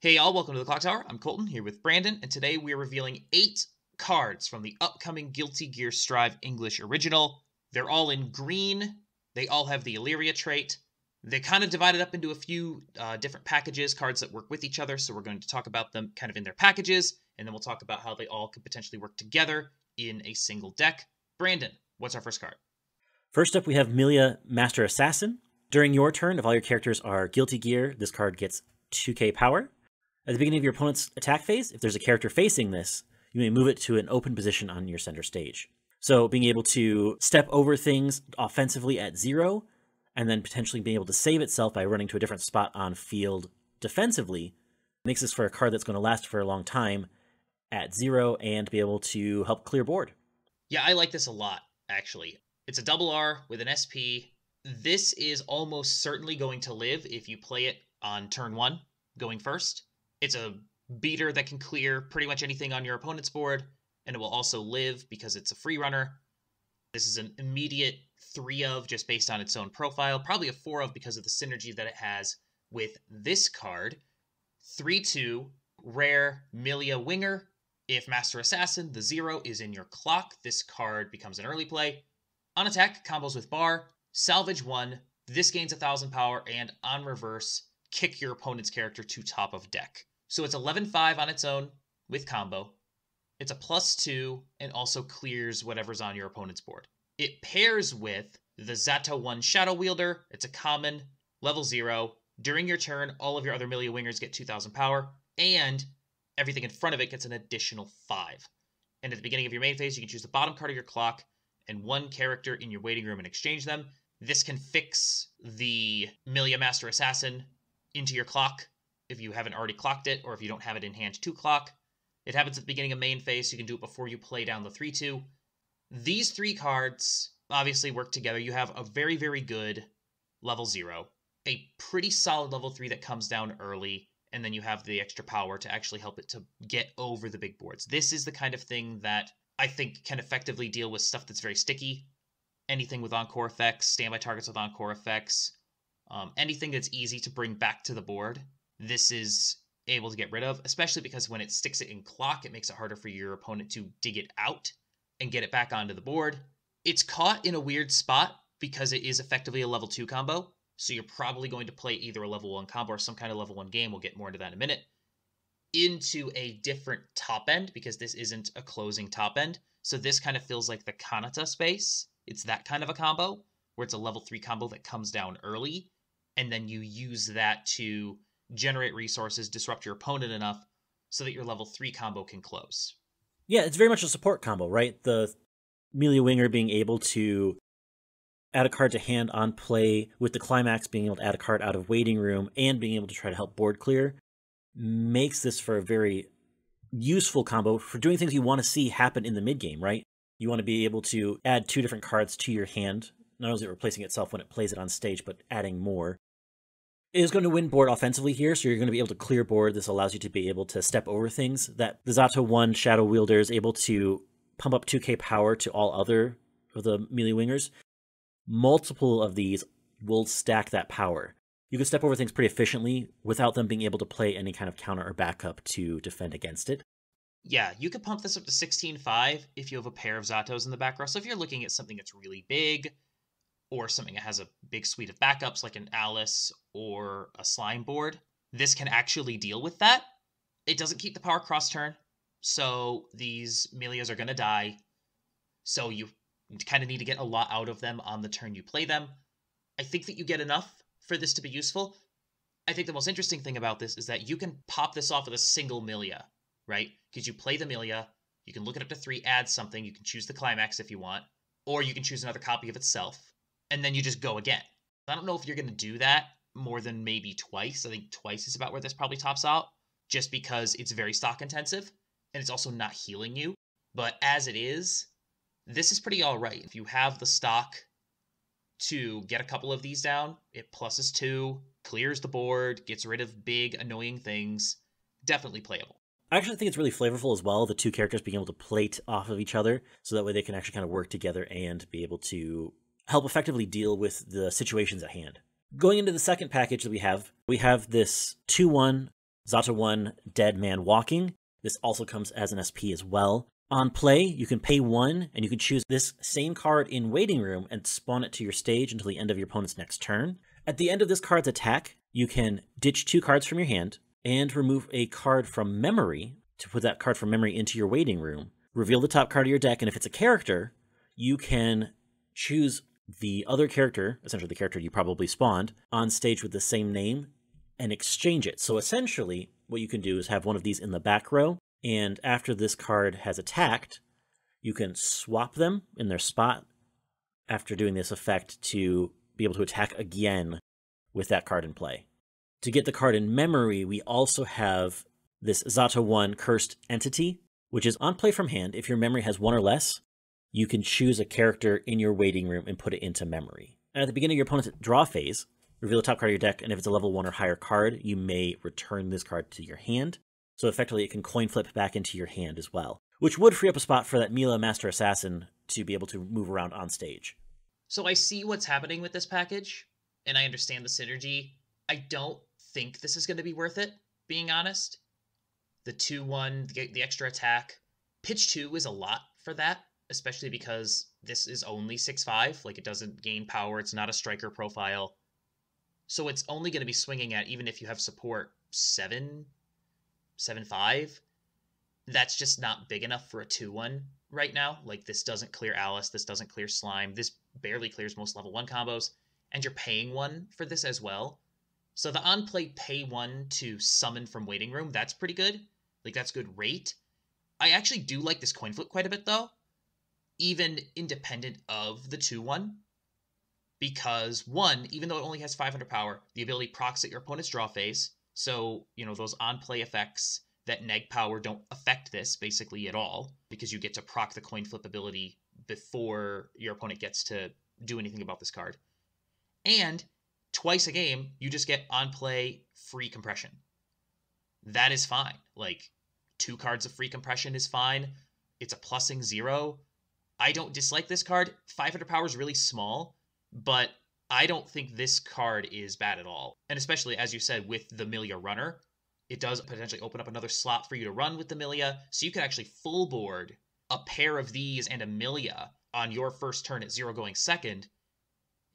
Hey y'all, welcome to the Clock Tower. I'm Colton here with Brandon, and today we are revealing 8 cards from the upcoming Guilty Gear Strive English Original. They're all in green. They all have the Illyria trait. They're kind of divided up into a few different packages, cards that work with each other, so we're going to talk about them kind of in their packages, and then we'll talk about how they all could potentially work together in a single deck. Brandon, what's our first card? First up, we have Milia, Master Assassin. During your turn, if all your characters are Guilty Gear, this card gets 2k power. At the beginning of your opponent's attack phase, if there's a character facing this, you may move it to an open position on your center stage. So being able to step over things offensively at 0, and then potentially being able to save itself by running to a different spot on field defensively, makes this for a card that's going to last for a long time at 0 and be able to help clear board. Yeah, I like this a lot, actually. It's a double R with an SP. This is almost certainly going to live if you play it on turn 1, going first. It's a beater that can clear pretty much anything on your opponent's board, and it will also live because it's a free runner. This is an immediate 3 of just based on its own profile, probably a 4 of because of the synergy that it has with this card. 3/2, rare Milia Winger. If Master Assassin, the 0 is in your clock, this card becomes an early play. On attack, combos with Bar, salvage 1, this gains 1000 power, and on reverse, kick your opponent's character to top of deck. So it's 11/5 on its own with combo. It's a +2 and also clears whatever's on your opponent's board. It pairs with the Zato 1 Shadow Wielder. It's a common, level 0. During your turn, all of your other Milia Wingers get 2000 power, and everything in front of it gets an additional 5. And at the beginning of your main phase, you can choose the bottom card of your clock and one character in your waiting room and exchange them. This can fix the Milia Master Assassin into your clock if you haven't already clocked it, or if you don't have it in hand to clock. It happens at the beginning of main phase, so you can do it before you play down the 3/2. These 3 cards obviously work together. You have a very, very good level 0, a pretty solid level 3 that comes down early, and then you have the extra power to actually help it to get over the big boards. This is the kind of thing that I think can effectively deal with stuff that's very sticky. Anything with encore effects, standby targets with encore effects, anything that's easy to bring back to the board, this is able to get rid of, especially because when it sticks it in clock, it makes it harder for your opponent to dig it out and get it back onto the board. It's caught in a weird spot because it is effectively a level 2 combo, so you're probably going to play either a level 1 combo or some kind of level 1 game, we'll get more into that in a minute, into a different top end, because this isn't a closing top end. So this kind of feels like the Kanata space. It's that kind of a combo, where it's a level 3 combo that comes down early, and then you use that to generate resources, disrupt your opponent enough so that your level 3 combo can close. Yeah, it's very much a support combo, right? The Milia Winger being able to add a card to hand on play, with the climax being able to add a card out of waiting room and being able to try to help board clear, makes this for a very useful combo for doing things you want to see happen in the mid game, right? You want to be able to add 2 different cards to your hand, not only is it replacing itself when it plays it on stage, but adding more. It is going to win board offensively here, so you're going to be able to clear board. This allows you to be able to step over things. That the Zato 1 Shadow Wielder is able to pump up 2k power to all other of the Milia Wingers. Multiple of these will stack that power. You can step over things pretty efficiently without them being able to play any kind of counter or backup to defend against it. Yeah, you could pump this up to 16/5 if you have a pair of Zatos in the back row. So if you're looking at something that's really big, or something that has a big suite of backups like an Alice or a Slime board, this can actually deal with that. It doesn't keep the power cross turn, so these Milias are going to die. So you kind of need to get a lot out of them on the turn you play them. I think that you get enough for this to be useful. I think the most interesting thing about this is that you can pop this off with a single Milia, right? Because you play the Milia, you can look it up to 3, add something, you can choose the climax if you want, or you can choose another copy of itself, and then you just go again. I don't know if you're going to do that more than maybe twice. I think twice is about where this probably tops out, just because it's very stock intensive, and it's also not healing you. But as it is, this is pretty alright. If you have the stock to get a couple of these down, it pluses 2, clears the board, gets rid of big, annoying things. Definitely playable. I actually think it's really flavorful as well, the 2 characters being able to plate off of each other, so that way they can actually kind of work together and be able to help effectively deal with the situations at hand. Going into the second package that we have this 2/1 Zato 1 Dead Man Walking. This also comes as an SP as well. On play, you can pay 1, and you can choose this same card in Waiting Room and spawn it to your stage until the end of your opponent's next turn. At the end of this card's attack, you can ditch 2 cards from your hand and remove a card from memory to put that card from memory into your Waiting Room. Reveal the top card of your deck, and if it's a character, you can choose the other character, essentially the character you probably spawned, on stage with the same name and exchange it. So essentially, what you can do is have one of these in the back row, and after this card has attacked, you can swap them in their spot after doing this effect to be able to attack again with that card in play. To get the card in memory, we also have this Zato 1 Cursed Entity, which is on play from hand. If your memory has 1 or less, you can choose a character in your Waiting Room and put it into memory. And at the beginning of your opponent's draw phase, reveal the top card of your deck, and if it's a level 1 or higher card, you may return this card to your hand. So effectively, it can coin flip back into your hand as well, which would free up a spot for that Mila Master Assassin to be able to move around on stage. So I see what's happening with this package, and I understand the synergy. I don't think this is going to be worth it, being honest. The 2-1, the extra attack. Pitch 2 is a lot for that, especially because this is only 6-5. Like, it doesn't gain power. It's not a striker profile. So it's only going to be swinging at, even if you have support, 7-5. That's just not big enough for a 2-1 right now. Like, this doesn't clear Alice. This doesn't clear Slime. This barely clears most level 1 combos. And you're paying 1 for this as well. So the on-play pay 1 to summon from Waiting Room, that's pretty good. Like, that's good rate. I actually do like this coin flip quite a bit, though, even independent of the 2-1. Because, 1, even though it only has 500 power, the ability procs at your opponent's draw phase. So, those on-play effects that neg power don't affect this, basically, at all. Because you get to proc the coin flip ability before your opponent gets to do anything about this card. And twice a game, you just get on-play free compression. That is fine. Like, 2 cards of free compression is fine. It's a plussing 0. I don't dislike this card. 500 power is really small, but I don't think this card is bad at all. And especially, as you said, with the Milia runner, it does potentially open up another slot for you to run with the Milia, so you could actually full board a pair of these and a Milia on your first turn at 0 going second.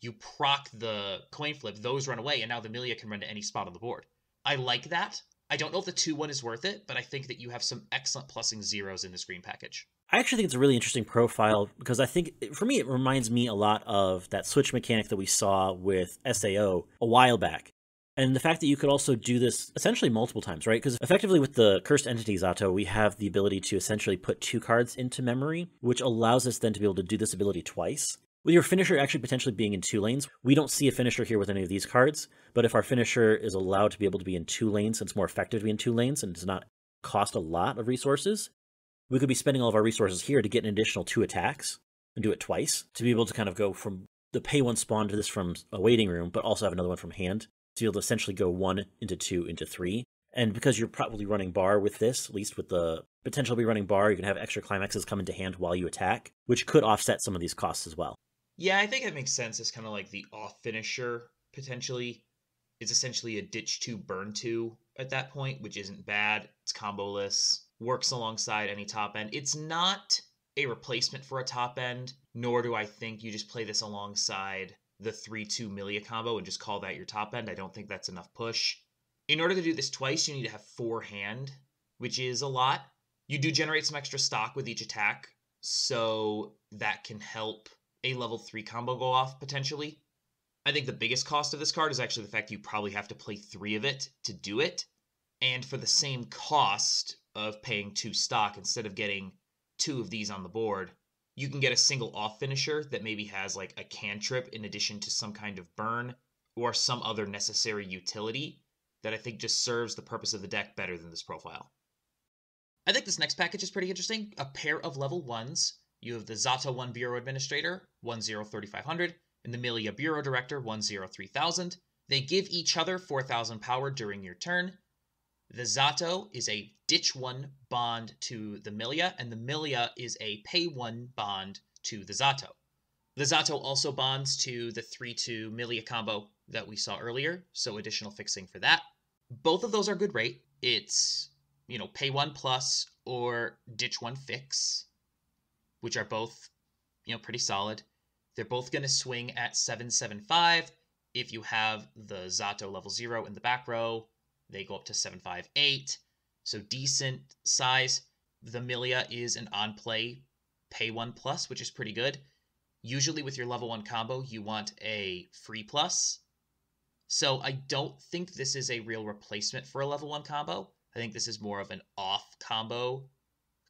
You proc the coin flip, those run away, and now the Milia can run to any spot on the board. I like that. I don't know if the 2-1 is worth it, but I think that you have some excellent plussing 0s in this green package. I actually think it's a really interesting profile because I think, for me, it reminds me a lot of that switch mechanic that we saw with SAO a while back. And the fact that you could also do this essentially multiple times, right? Because effectively with the Cursed Entity Zato, we have the ability to essentially put 2 cards into memory, which allows us then to be able to do this ability twice. With your finisher actually potentially being in 2 lanes, we don't see a finisher here with any of these cards, but if our finisher is allowed to be able to be in 2 lanes, it's more effective to be in 2 lanes and does not cost a lot of resources, we could be spending all of our resources here to get an additional 2 attacks and do it twice to be able to kind of go from the pay 1 spawn to this from a Waiting Room, but also have another one from hand to be able to essentially go 1 into 2 into 3. And because you're probably running bar with this, at least with the potential to be running bar, you can have extra climaxes come into hand while you attack, which could offset some of these costs as well. Yeah, I think that makes sense. It's kind of like the off finisher, potentially. It's essentially a ditch 2, burn 2 at that point, which isn't bad. It's combo-less, works alongside any top end. It's not a replacement for a top end, nor do I think you just play this alongside the 3-2 Milia combo and just call that your top end. I don't think that's enough push. In order to do this twice, you need to have 4 hand, which is a lot. You do generate some extra stock with each attack, so that can help a level 3 combo go off, potentially. I think the biggest cost of this card is actually the fact you probably have to play 3 of it to do it. And for the same cost of paying 2 stock, instead of getting 2 of these on the board, you can get a single off finisher that maybe has like a cantrip in addition to some kind of burn or some other necessary utility that I think just serves the purpose of the deck better than this profile. I think this next package is pretty interesting. A pair of level 1s. You have the Zato 1 Bureau Administrator, 10-3500, and the Milia Bureau Director, 10-3000. They give each other 4000 power during your turn. The Zato is a ditch 1 bond to the Milia, and the Milia is a pay 1 bond to the Zato. The Zato also bonds to the 3-2 Milia combo that we saw earlier, so additional fixing for that. Both of those are good rate. It's, pay 1+ or ditch 1 fix, which are both, pretty solid. They're both going to swing at 775. If you have the Zato level 0 in the back row, they go up to 758. So decent size. The Milia is an on-play pay 1+, which is pretty good. Usually with your level 1 combo, you want a free plus. So I don't think this is a real replacement for a level 1 combo. I think this is more of an off combo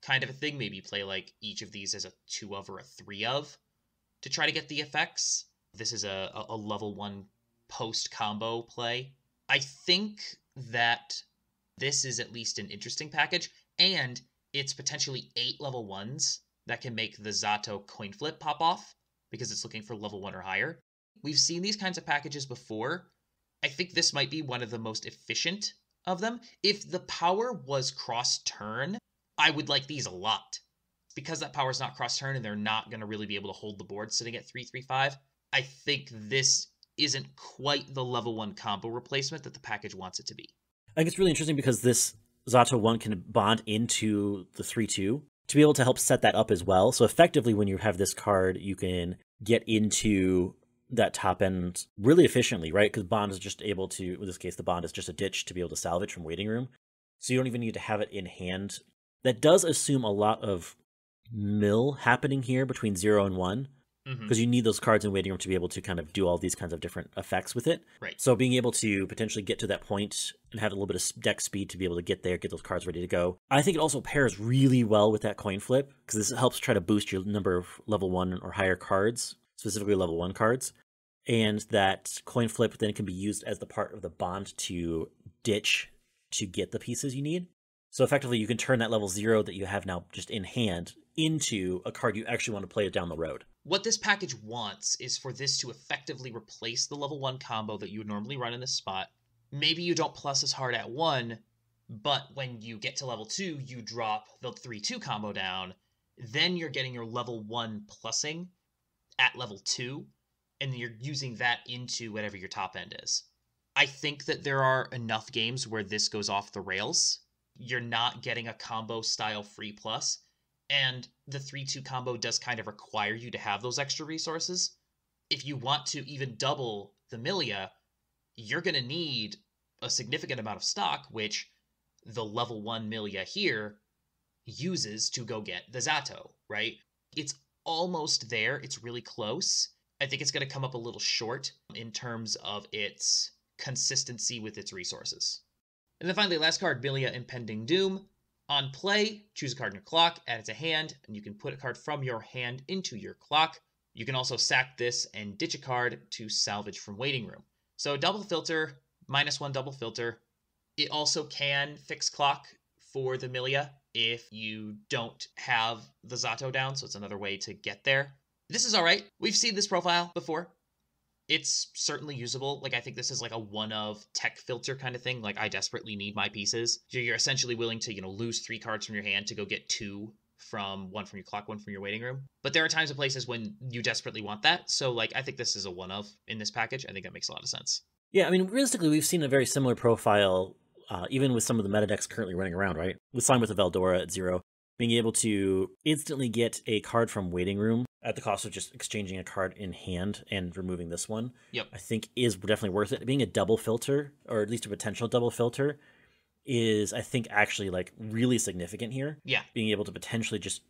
kind of a thing. Maybe play like each of these as a 2 of or a 3 of to try to get the effects. This is a level 1 post combo play. I think that this is at least an interesting package, and it's potentially 8 level 1s that can make the Zato coin flip pop off because it's looking for level 1 or higher. We've seen these kinds of packages before. I think this might be one of the most efficient of them. If the power was cross-turn, I would like these a lot. Because that power is not cross-turn and they're not going to really be able to hold the board sitting at 335, I think this isn't quite the level 1 combo replacement that the package wants it to be. I think it's really interesting because this Zato 1 can bond into the 3-2 to be able to help set that up as well. So effectively, when you have this card, you can get into that top end really efficiently, right? Because bond is just able to, in this case, the bond is just a ditch to be able to salvage from waiting room. So you don't even need to have it in hand. That does assume a lot of mill happening here between 0 and 1, because you need those cards in waiting room to be able to kind of do all these kinds of different effects with it. Right. So being able to potentially get to that point and have a little bit of deck speed to be able to get there, get those cards ready to go. I think it also pairs really well with that coin flip, because this helps try to boost your number of level 1 or higher cards, specifically level 1 cards. And that coin flip then can be used as the part of the bond to ditch to get the pieces you need. So effectively, you can turn that level 0 that you have now just in hand into a card you actually want to play down the road. What this package wants is for this to effectively replace the level 1 combo that you would normally run in this spot. Maybe you don't plus as hard at 1, but when you get to level 2, you drop the 3-2 combo down. Then you're getting your level 1 plussing at level 2, and you're using that into whatever your top end is. I think that there are enough games where this goes off the rails. You're not getting a combo style free plus, and the 3-2 combo does kind of require you to have those extra resources. If you want to even double the Milia, you're going to need a significant amount of stock, which the level 1 Milia here uses to go get the Zato, right? It's almost there. It's really close. I think it's going to come up a little short in terms of its consistency with its resources. And then finally, last card, Milia Impending Doom. On play, choose a card in your clock, add it to hand, and you can put a card from your hand into your clock. You can also sack this and ditch a card to salvage from waiting room. So double filter, -1 double filter. It also can fix clock for the Milia if you don't have the Zato down, so it's another way to get there. This is all right. We've seen this profile before. It's certainly usable. Like, I think this is like a one of tech filter kind of thing. Like, I desperately need my pieces. You're essentially willing to, lose 3 cards from your hand to go get 2 from one from your clock, 1 from your waiting room. But there are times and places when you desperately want that. So, like, I think this is a one of in this package. I think that makes a lot of sense. Yeah, I mean, realistically, we've seen a very similar profile, even with some of the meta decks currently running around, right? With Slime with a Veldora at 0, being able to instantly get a card from waiting room at the cost of just exchanging a card in hand and removing this one, yep, I think is definitely worth it. Being a double filter, or at least a potential double filter, is, I think, actually like really significant here. Yeah. Being able to potentially just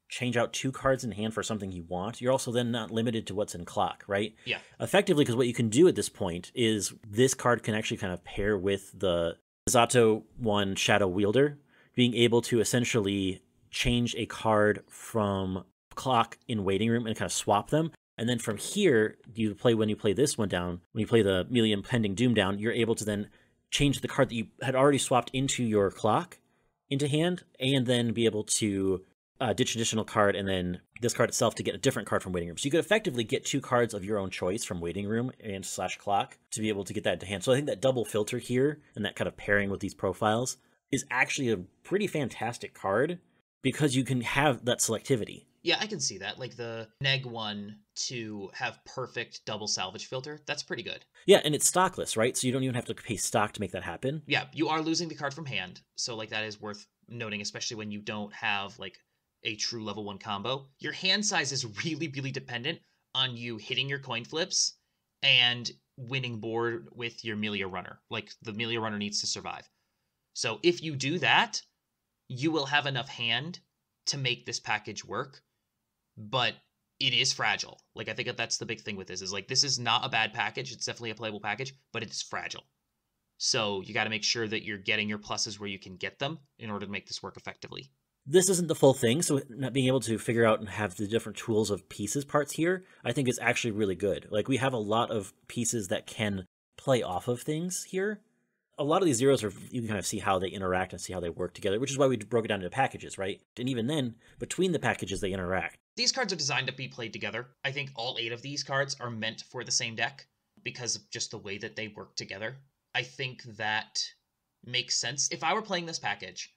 change out 2 cards in hand for something you want. You're also then not limited to what's in clock, right? Yeah. Effectively, because what you can do at this point is this card can actually kind of pair with the Zato 1 Shadow Wielder, being able to essentially change a card from clock in waiting room and kind of swap them. And then from here, when you play this one down, when you play the Milia Impending Doom down, you're able to then change the card that you had already swapped into your clock into hand, and then be able to ditch an additional card and then this card itself to get a different card from waiting room. So you could effectively get 2 cards of your own choice from waiting room and /clock to be able to get that into hand. So I think that double filter here and that kind of pairing with these profiles is actually a pretty fantastic card, because you can have that selectivity. Yeah, I can see that. Like the neg one to have perfect double salvage filter, that's pretty good. Yeah, and it's stockless, right? So you don't even have to pay stock to make that happen. Yeah, you are losing the card from hand, so like that is worth noting, especially when you don't have like a true level 1 combo. Your hand size is really, really dependent on you hitting your coin flips and winning board with your Melia runner. Like the Melia runner needs to survive. So if you do that, you will have enough hand to make this package work, but it is fragile. Like I think that's the big thing with this is like this is not a bad package. It's definitely a playable package, but it's fragile. So you got to make sure that you're getting your pluses where you can get them in order to make this work effectively. This isn't the full thing, so not being able to figure out and have the different tools of pieces parts here, I think is actually really good. Like we have a lot of pieces that can play off of things here. A lot of these zeros are, you can kind of see how they interact and see how they work together, which is why we broke it down into packages, right? And even then, between the packages, they interact. These cards are designed to be played together. I think all 8 of these cards are meant for the same deck because of just the way that they work together. I think that makes sense. If I were playing this package,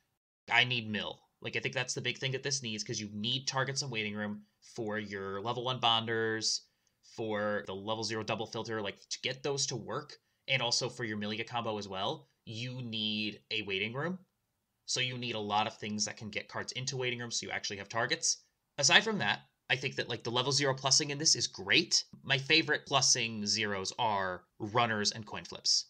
I need mill. Like, I think that's the big thing that this needs because you need targets and waiting room for your level 1 bonders, for the level 0 double filter, like to get those to work, and also for your Milia combo as well, you need a waiting room. So you need a lot of things that can get cards into waiting rooms so you actually have targets. Aside from that, I think that like the level 0 plussing in this is great. My favorite plussing zeros are runners and coin flips.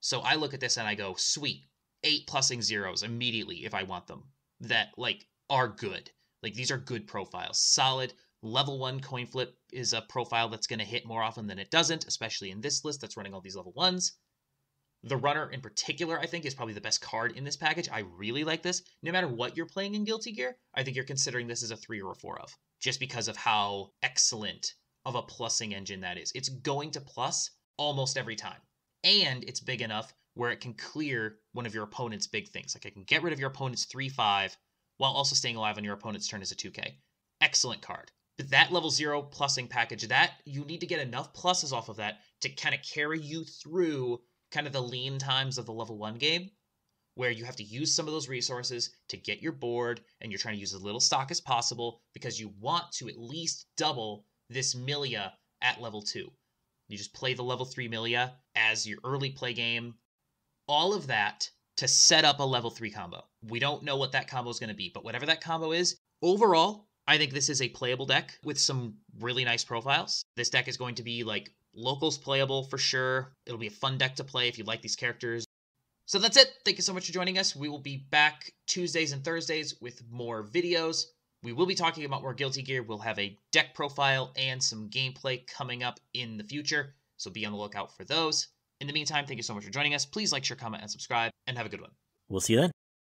So I look at this and I go, sweet, 8 plussing zeros immediately if I want them that like are good. Like these are good profiles. Solid level 1 coin flip is a profile that's going to hit more often than it doesn't, especially in this list that's running all these level 1s. The runner in particular, I think, is probably the best card in this package. I really like this. No matter what you're playing in Guilty Gear, I think you're considering this as a 3 or a 4 of, just because of how excellent of a plussing engine that is. It's going to plus almost every time. And it's big enough where it can clear one of your opponent's big things. Like it can get rid of your opponent's 3/5 while also staying alive on your opponent's turn as a 2K. Excellent card. But that level 0 plussing package, that you need to get enough pluses off of that to kind of carry you through kind of the lean times of the level 1 game, where you have to use some of those resources to get your board, and you're trying to use as little stock as possible because you want to at least double this Milia at level 2. You just play the level 3 Milia as your early play game. All of that to set up a level 3 combo. We don't know what that combo is going to be, but whatever that combo is, overall, I think this is a playable deck with some really nice profiles. This deck is going to be like locals playable for sure. It'll be a fun deck to play if you like these characters. So that's it. Thank you so much for joining us. We will be back Tuesdays and Thursdays with more videos. We will be talking about more Guilty Gear. We'll have a deck profile and some gameplay coming up in the future, so be on the lookout for those. In the meantime, thank you so much for joining us. Please like, share, comment, and subscribe, and have a good one. We'll see you then.